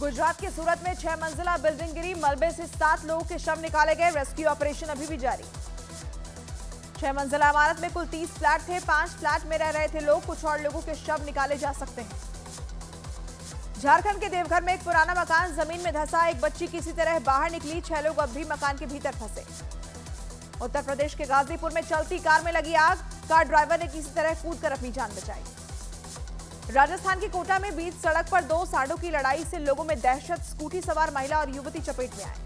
गुजरात के सूरत में 6 मंजिला बिल्डिंग गिरी, मलबे से 7 लोगों के शव निकाले गए। रेस्क्यू ऑपरेशन अभी भी जारी। 6 मंजिला इमारत में कुल 30 फ्लैट थे। 5 फ्लैट में रह रहे थे लोग। कुछ और लोगों के शव निकाले जा सकते हैं। झारखंड के देवघर में एक पुराना मकान जमीन में धंसा। एक बच्ची किसी तरह बाहर निकली। 6 लोग अब भी मकान के भीतर फंसे। उत्तर प्रदेश के गाजीपुर में चलती कार में लगी आग। कार ड्राइवर ने किसी तरह कूदकर अपनी जान बचाई। राजस्थान के कोटा में बीच सड़क पर 2 सांडों की लड़ाई से लोगों में दहशत। स्कूटी सवार महिला और युवती चपेट में आए।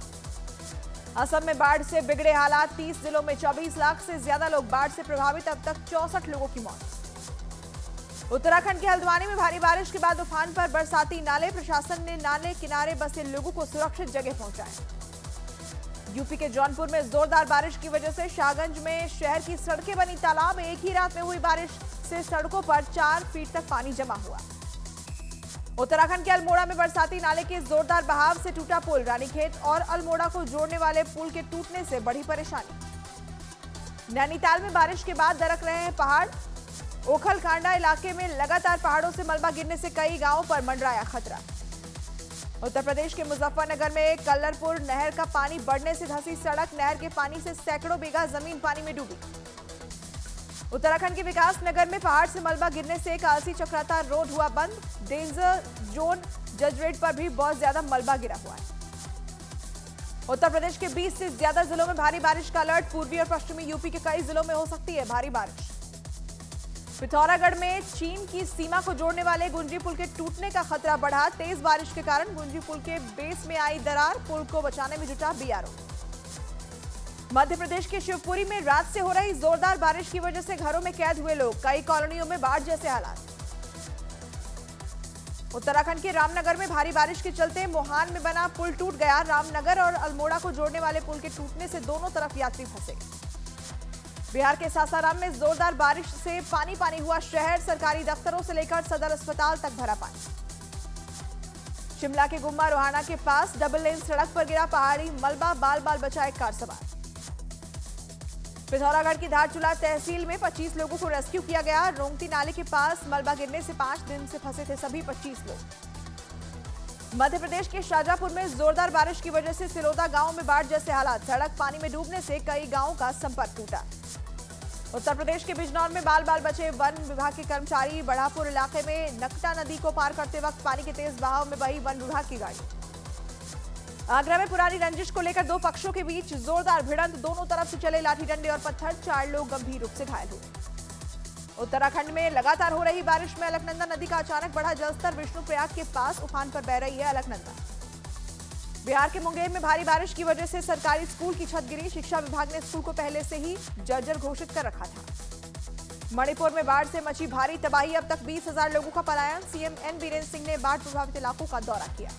असम में बाढ़ से बिगड़े हालात। 30 जिलों में 24 लाख से ज्यादा लोग बाढ़ से प्रभावित। अब तक 64 लोगों की मौत। उत्तराखंड के हल्द्वानी में भारी बारिश के बाद उफान पर बरसाती नाले। प्रशासन ने नाले किनारे बसे लोगों को सुरक्षित जगह पहुंचाया। यूपी के जौनपुर में जोरदार बारिश की वजह से शाहगंज में शहर की सड़कें बनी तालाब। एक ही रात में हुई बारिश से सड़कों पर 4 फीट तक पानी जमा हुआ। उत्तराखंड के अल्मोड़ा में बरसाती नाले के जोरदार बहाव से टूटा पुल। रानीखेत और अल्मोड़ा को जोड़ने वाले पुल के टूटने से बढ़ी परेशानी। नैनीताल में बारिश के बाद दरक रहे हैं पहाड़। ओखलकांडा इलाके में लगातार पहाड़ों से मलबा गिरने से कई गांवों पर मंडराया खतरा। उत्तर प्रदेश के मुजफ्फरनगर में कल्लरपुर नहर का पानी बढ़ने से धंसी सड़क। नहर के पानी से सैकड़ों बीघा जमीन पानी में डूबी। उत्तराखंड के विकास नगर में पहाड़ से मलबा गिरने से कालसी चक्राता रोड हुआ बंद। डेंजर जोन जजरेट पर भी बहुत ज्यादा मलबा गिरा हुआ है। उत्तर प्रदेश के 20 से ज्यादा जिलों में भारी बारिश का अलर्ट। पूर्वी और पश्चिमी यूपी के कई जिलों में हो सकती है भारी बारिश। पिथौरागढ़ में चीन की सीमा को जोड़ने वाले गुंजी पुल के टूटने का खतरा बढ़ा। तेज बारिश के कारण गुंजी पुल के बेस में आई दरार। पुल को बचाने में जुटा बीआरओ। मध्य प्रदेश के शिवपुरी में रात से हो रही जोरदार बारिश की वजह से घरों में कैद हुए लोग। कई कॉलोनियों में बाढ़ जैसे हालात। उत्तराखंड के रामनगर में भारी बारिश के चलते मोहान में बना पुल टूट गया। रामनगर और अल्मोड़ा को जोड़ने वाले पुल के टूटने से दोनों तरफ यात्री फंसे। बिहार के सासाराम में जोरदार बारिश से पानी पानी हुआ शहर। सरकारी दफ्तरों से लेकर सदर अस्पताल तक भरा पानी। शिमला के गुम्मा रोहाना के पास डबल लेन सड़क पर गिरा पहाड़ी मलबा। बाल बाल बचाए कार सवार। पिथौरागढ़ की धारचूला तहसील में 25 लोगों को रेस्क्यू किया गया। रोंगती नाले के पास मलबा गिरने से 5 दिन से फंसे थे सभी 25 लोग। मध्य प्रदेश के शाजापुर में जोरदार बारिश की वजह से सिलोदा गांव में बाढ़ जैसे हालात। सड़क पानी में डूबने से कई गांवों का संपर्क टूटा। उत्तर प्रदेश के बिजनौर में बाल बाल बचे वन विभाग के कर्मचारी। बढ़ापुर इलाके में नकटा नदी को पार करते वक्त पानी के तेज बहाव में बही वन विभाग की गाड़ी। आगरा में पुरानी रंजिश को लेकर 2 पक्षों के बीच जोरदार भिड़ंत। दोनों तरफ से चले लाठी डंडे और पत्थर। 4 लोग गंभीर रूप से घायल हुए। उत्तराखंड में लगातार हो रही बारिश में अलकनंदा नदी का अचानक बढ़ा जलस्तर। विष्णुप्रयाग के पास उफान पर बह रही है अलकनंदा। बिहार के मुंगेर में भारी बारिश की वजह से सरकारी स्कूल की छत गिरी। शिक्षा विभाग ने स्कूल को पहले से ही जर्जर घोषित कर रखा था। मणिपुर में बाढ़ से मची भारी तबाही। अब तक 20,000 लोगों का पलायन। सीएम एन बीरेन्द्र सिंह ने बाढ़ प्रभावित इलाकों का दौरा किया।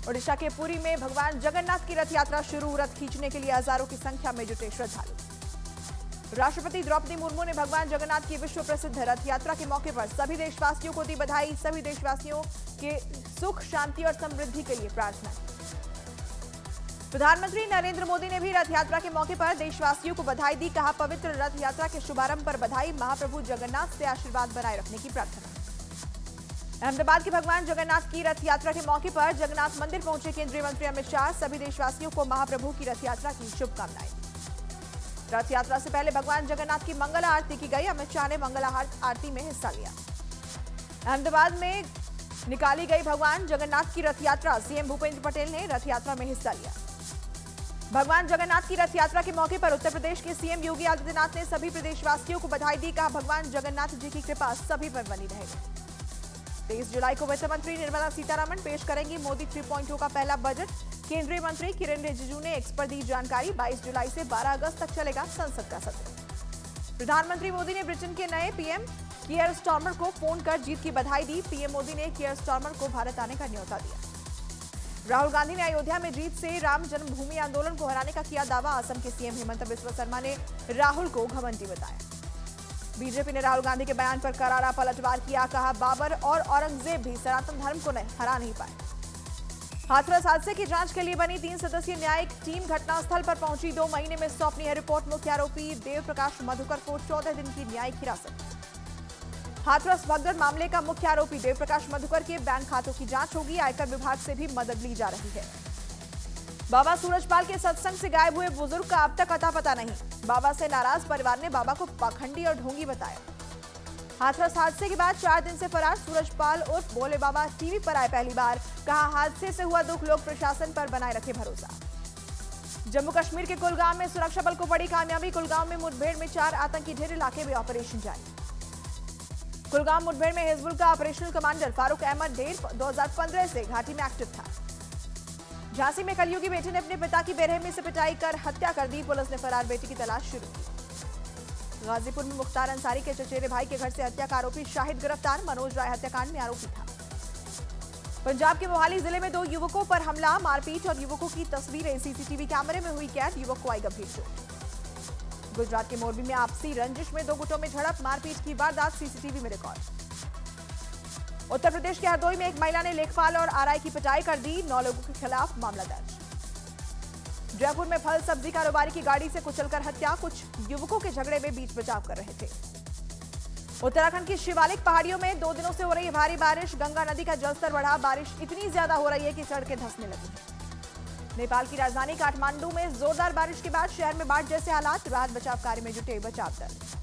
ओडिशा के पुरी में भगवान जगन्नाथ की रथ यात्रा शुरू। रथ खींचने के लिए हजारों की संख्या में जुटे श्रद्धालु। राष्ट्रपति द्रौपदी मुर्मू ने भगवान जगन्नाथ की विश्व प्रसिद्ध रथ यात्रा के मौके पर सभी देशवासियों को दी बधाई। सभी देशवासियों के सुख शांति और समृद्धि के लिए प्रार्थना की। प्रधानमंत्री नरेंद्र मोदी ने भी रथ यात्रा के मौके पर देशवासियों को बधाई दी। कहा, पवित्र रथ यात्रा के शुभारंभ पर बधाई। महाप्रभु जगन्नाथ से आशीर्वाद बनाए रखने की प्रार्थना। अहमदाबाद के भगवान जगन्नाथ की रथ यात्रा के मौके पर जगन्नाथ मंदिर पहुंचे केंद्रीय मंत्री अमित शाह। सभी देशवासियों को महाप्रभु की रथ यात्रा की शुभकामनाएं। रथ यात्रा से पहले भगवान जगन्नाथ की मंगला आरती की गई। अमित शाह ने मंगला आरती में हिस्सा लिया। अहमदाबाद में निकाली गई भगवान जगन्नाथ की रथ यात्रा। सीएम भूपेंद्र पटेल ने रथ यात्रा में हिस्सा लिया। भगवान जगन्नाथ की रथ यात्रा के मौके पर उत्तर प्रदेश के सीएम योगी आदित्यनाथ ने सभी प्रदेशवासियों को बधाई दी। कहा, भगवान जगन्नाथ जी की कृपा सभी पर बनी रहेगी। 23 जुलाई को वित्त मंत्री निर्मला सीतारमण पेश करेंगी मोदी 3.0 का पहला बजट। केंद्रीय मंत्री किरेन रिजिजू ने एक्स पर दी जानकारी। 22 जुलाई से 12 अगस्त तक चलेगा संसद का सत्र। प्रधानमंत्री मोदी ने ब्रिटेन के नए पीएम कियर स्टारमर को फोन कर जीत की बधाई दी। पीएम मोदी ने कियर स्टारमर को भारत आने का न्योता दिया। राहुल गांधी ने अयोध्या में जीत से राम जन्मभूमि आंदोलन को हराने का किया दावा। असम के सीएम हेमंत बिस्वा शर्मा ने राहुल को घमंडी बताया। बीजेपी ने राहुल गांधी के बयान पर करारा पलटवार किया। कहा, बाबर और औरंगजेब भी सनातन धर्म को हरा नहीं पाए। हाथरस हादसे की जांच के लिए बनी 3 सदस्यीय न्यायिक टीम घटनास्थल पर पहुंची। 2 महीने में सौंपनी है रिपोर्ट। मुख्य आरोपी देव प्रकाश मधुकर को 14 दिन की न्यायिक हिरासत। हाथरस भगदड़ मामले का मुख्य आरोपी देवप्रकाश मधुकर के बैंक खातों की जांच होगी। आयकर विभाग से भी मदद ली जा रही है। बाबा सूरजपाल के सत्संग से गायब हुए बुजुर्ग का अब तक अता पता नहीं। बाबा से नाराज परिवार ने बाबा को पाखंडी और ढोंगी बताया। हाथरस हादसे के बाद 4 दिन से फरार सूरजपाल उर्फ भोले बाबा टीवी पर आए पहली बार। कहा, हादसे से हुआ दुख, लोग प्रशासन पर बनाए रखे भरोसा। जम्मू कश्मीर के कुलगाम में सुरक्षा बल को बड़ी कामयाबी। कुलगाम में मुठभेड़ में 4 आतंकी ढेर इलाके में ऑपरेशन जारी। कुलगाम मुठभेड़ में हिजबुल का ऑपरेशनल कमांडर फारूक अहमद ढेर 2015 से घाटी में एक्टिव था। झांसी में कलयुगी बेटे ने अपने पिता की बेरहमी से पिटाई कर हत्या कर दी। पुलिस ने फरार बेटे की तलाश शुरू की। गाजीपुर में मुख्तार अंसारी के चचेरे भाई के घर से हत्या का आरोपी शाहिद गिरफ्तार। मनोज राय हत्याकांड में आरोपी था। पंजाब के मोहाली जिले में 2 युवकों पर हमला, मारपीट और युवकों की तस्वीरें सीसीटीवी कैमरे में हुई कैद। युवक को आई गंभीर चोट। गुजरात के मोरबी में आपसी रंजिश में 2 गुटों में झड़प, मारपीट की वारदात सीसीटीवी में रिकॉर्ड। उत्तर प्रदेश के हरदोई में एक महिला ने लेखपाल और आरआई की पिटाई कर दी। 9 लोगों के खिलाफ मामला दर्ज। जयपुर में फल सब्जी कारोबारी की गाड़ी से कुचलकर हत्या। कुछ युवकों के झगड़े में बीच बचाव कर रहे थे। उत्तराखंड की शिवालिक पहाड़ियों में 2 दिनों से हो रही है भारी बारिश। गंगा नदी का जलस्तर बढ़ा। बारिश इतनी ज्यादा हो रही है कि सड़कें धंसने लगी। नेपाल की राजधानी काठमांडू में जोरदार बारिश के बाद शहर में बाढ़ जैसे हालात। राहत बचाव कार्य में जुटे बचाव दल।